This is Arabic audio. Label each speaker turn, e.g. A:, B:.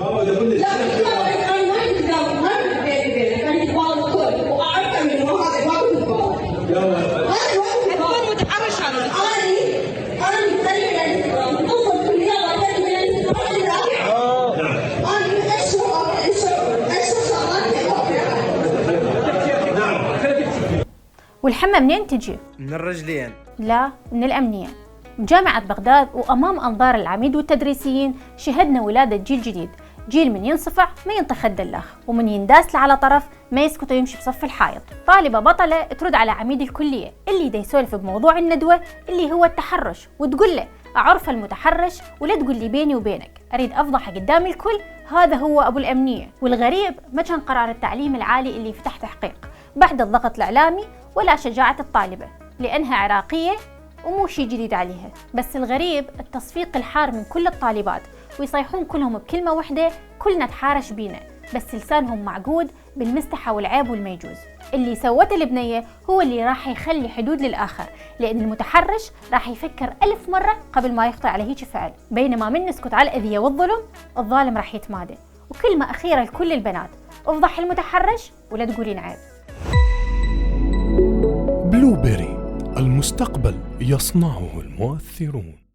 A: لا أنا ما أتكلم ما بيني وبينك، أنا أتباوع الكل وأعرف إنه هذا ما بتتباوع. هذا ما متحرش على أنا متكلم عن الإسلام، أصل كلية وأتكلم عن الإسلام. أنا إيش
B: والحمى منين تجي؟
C: من الرجلين.
B: لا، من الأمنية. بجامعة بغداد وأمام أنظار العميد والتدريسيين شهدنا ولادة جيل جديد، جيل من ينصفع ما ينطخ الدلاخ، ومن ينداس على طرف ما يسكت ويمشي بصف الحائط. طالبة بطلة ترد على عميد الكلية اللي دا يسولف بموضوع الندوة اللي هو التحرش، وتقول له أعرف المتحرش ولا تقول لي بيني وبينك، أريد أفضح قدام الكل، هذا هو أبو الأمنية. والغريب ما كان قرار التعليم العالي اللي فتح تحقيق بعد الضغط الإعلامي ولا شجاعة الطالبة لأنها عراقية ومو شي جديد عليها. بس الغريب التصفيق الحار من كل الطالبات، ويصيحون كلهم بكلمة واحدة كلنا تحارش بينا، بس لسانهم معقود بالمستحى والعيب والميجوز. اللي سوته البنية هو اللي راح يخلي حدود للآخر، لأن المتحرش راح يفكر 1000 مرة قبل ما يخطر على هيك فعل، بينما من نسكت على الأذية والظلم الظالم راح يتمادى. وكلمة أخيرة لكل البنات، افضح المتحرش ولا تقولين عيب.
D: بلوبيري، المستقبل يصنعه المؤثرون.